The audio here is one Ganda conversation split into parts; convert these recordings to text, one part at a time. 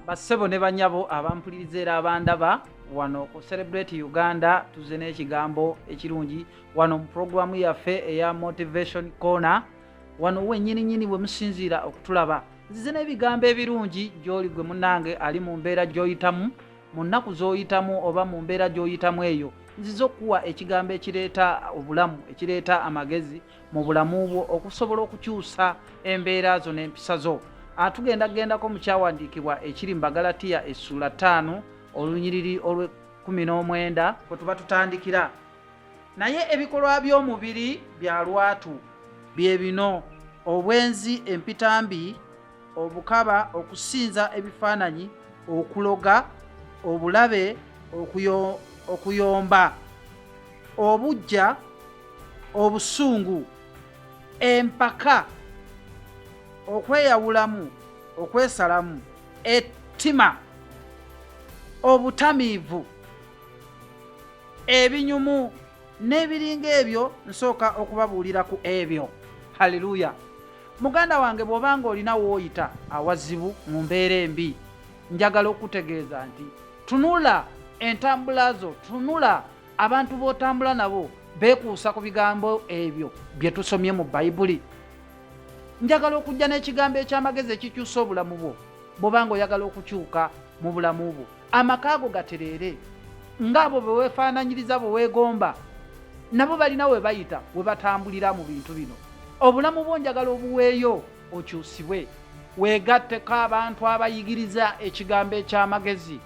Bassebo ne banyabo abampuliriza era abandaba wano ku Celebrate Uganda tuze n'ekigambo ekirungi wano mu programu yaffe eya Motivation Corner wano wennyini bwe musinziira okutulaba nzize n'ebigambo ebirungi gy'oli gwe munnange ali mu mbeera gy'oyitamu mu nnaku z'oyitamu oba mu mbeera gy'oyitamu eyo nzize okuwa ekigambo ekireeta obulamu ekireeta amagezi mu bulamu bwo okusobola okukyusa embeera zo n'empisa zo. Tugendako mu kyawandiikibwa ekiri mu Bagalatiya essula 5 olunyiriri olw'19 kwe tuba tutandikira. Naye ebikolwa by'omubiri bya lwatu bye bino: obwenzi, empitambi, obukaba, okusinza ebifaananyi, okuloga, obulabe, okuyomba, obujja, obusungu, empaka, okweyawulamu, okwesalamu, ettima, obutamiivu, ebinyumu n'ebiringa ebyo. Nsooka okubabuulira ku ebyo. Haleluya! Muganda wange bw'obanga olina w'oyita awazibu mu mbeera embi, njagala okutegeeza nti tunula entambula zo, tunula abantu b'otambula nabo beekuusa ku bigambo ebyo bye tusomye mu Bayibuli. Njagala okujja n'ekigambo eky'amagezi ekikyusa obulamu bwo bw'obanga oyagala okukyuka mu bulamu bwo. Amaka go gatereere ng'abo bwe weefaananyiriza bwe weegomba nabo balina we bayita we batambulira mu bintu bino. Obulamu bwo njagala obuweeyo okyusibwe, weegatteko abantu abayigiriza ekigambo eky'amagezi,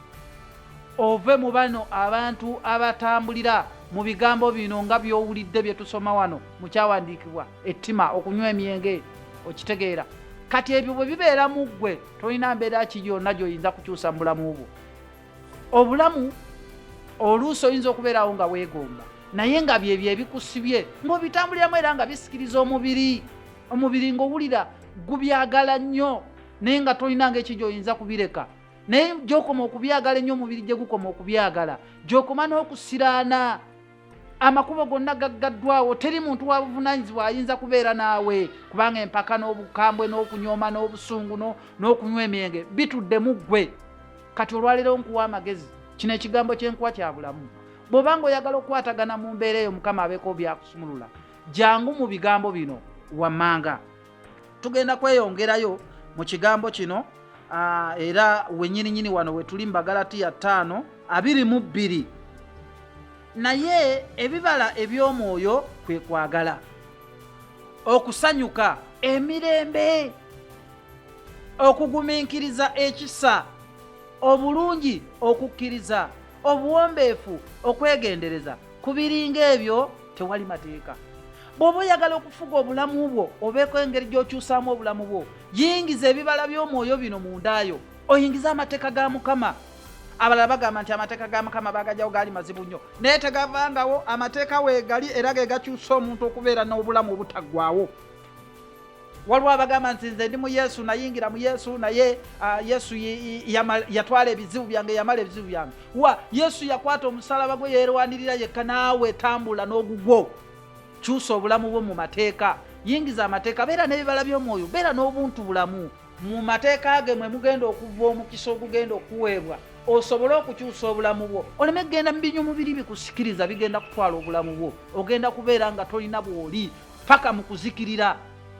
ove mu bano abantu abatambulira mu bigambo bino nga by'owulidde bye tusoma wano mu kyawandiikibwa: ettima, okunywa emyenge. Okitegeera? Kati ebyo bwe bibeera mu ggwe tolina mbeera ki yonna gy'oyinza kukyusa mu bulamu bwo. Obulamu oluusi oyinza okubeerawo nga weegomba naye nga byebyo ebikusibye ng'obitambuliramu era nga bisikiriza omubiri ng'owulira gubyagala nnyo naye nga tolina ng'eki gy'oyinza kubireka. Naye gy'okoma okubyagala ennyo omubiri gye gukoma okubyagala, gy'okoma n'okusiraana. Amakubo gonna gaggaddwawo, teri muntu wa buvunaanyizibwa ayinza kubeera naawe kubanga empaka n'obukambwe n'okunyooma n'obusungu n'okunywa emyenge bitudde mu ggwe. Kati olwaleero nkuwa amagezi, kino ekigambo kyenkuwa kya bulamu. Bw'obanga oyagala okukwatagana mu mbeera eyo Mukama abeeko byakusumulula, jangu mu bigambo bino wammanga. Tugenda kweyongerayo mu kigambo kino era wennyininyini wano we tuli mu Bagalatiya 5:22. Naye ebibala eby'omwoyo kwe kwagala, okusanyuka, emirembe, okugumiikiriza ekisa, obulungi, okukkiriza, obuwombeefu, okwegendereza. Ku biringa ebyo tewali mateeka. Bw'oba oyagala okufuga obulamu bwo obeeko engeri gy'okyusaamu obulamu bwo, yingiza ebibala by'omwoyo bino mundaayo, oyingiza amateeka ga Mukama. Abalala bagamba nti amateeka ga Mukama bagajjawo gaali mazibu nnyo, naye tegavangawo. Amateeka weegali era ge gakyusa omuntu okubeera n'obulamu obutaggwaawo. Waliwo abagamba nti nze ndi mu Yesu, nayingira mu Yesu, naye Yesu yatwala ebizibu byange, yamala ebizibu byange. Yesu yakwata omusalaba gwe yeerwanirira yekka, naawe tambula n'ogugwo. Kyusa obulamu bwo mu mateeka, yingiza amateeka, beera n'ebibala by'omwoyo, beera n'obuntu bulamu. Mu mateeka ge mwe mugenda okuva omukisa ogugenda okuweebwa osobole okukyusa obulamu bwo. Oleme kugenda mu binyumu biri bikusikiriza, bigenda kutwala obulamu bwo. Ogenda kubeera nga tolina bw'oli paka mu kuzikirira.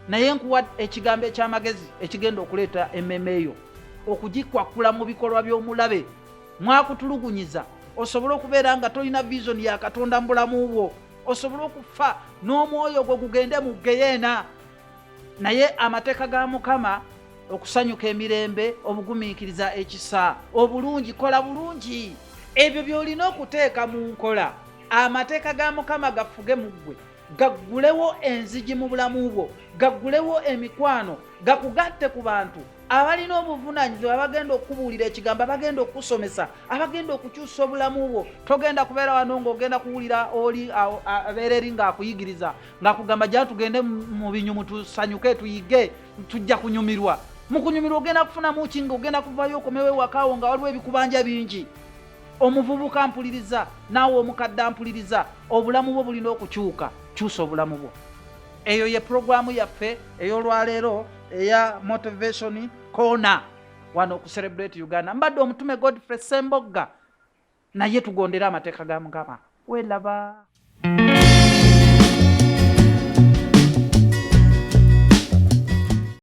Naye nkuwa ekigambo eky'amagezi ekigenda okuleeta emmeme eyo, okugikwakkula mu bikolwa by'omulabe, mwakutulugunyiza, osobole okubeera nga tolina vision ya Katonda mu bulamu bwo, osobole okufa n'omwoyo gwo gugende mu Geyeena. Naye amateeka ga Mukama: okusanyuka, emirembe, obugumiikiriza, ekisa, obulungi, kola bulungi. Ebyo by'olina okuteeka mu nkola. Amateeka ga Mukama gafuge mu ggwe, gaggulewo enzigi mu bulamu bwo, gaggulewo emikwano, gakugatte ku bantu abalina obuvunaanyizibwa, abagenda okubuulira ekigambo, abagenda okusomesa, abagenda okukyusa obulamu bwo. Togenda kubeera wano ng'ogenda kuwulira oli abeera eri ng'akuyigiriza ng'akugamba jja tugende mu binyumu tusanyuke tuyige, tujja kunyumirwa. Mu kunyumirwa ogenda kufunamu ki? Ng'ogenda kuvayo okomewo ewakaawo nga waliwo ebikubanja bingi. Omuvubuka mpuliriza, naawe omukadde mpuliriza, obulamu bwo bulina okukyuka. Kyusa obulamu bwo. Eyo ye programu yaffe ey'olwaleero eya Motivation Corner. wano ku Celebrate Uganda. Mbadde omutume Godfrey Sembogga, naye tugondera amateeka ga Mukama. Welaba.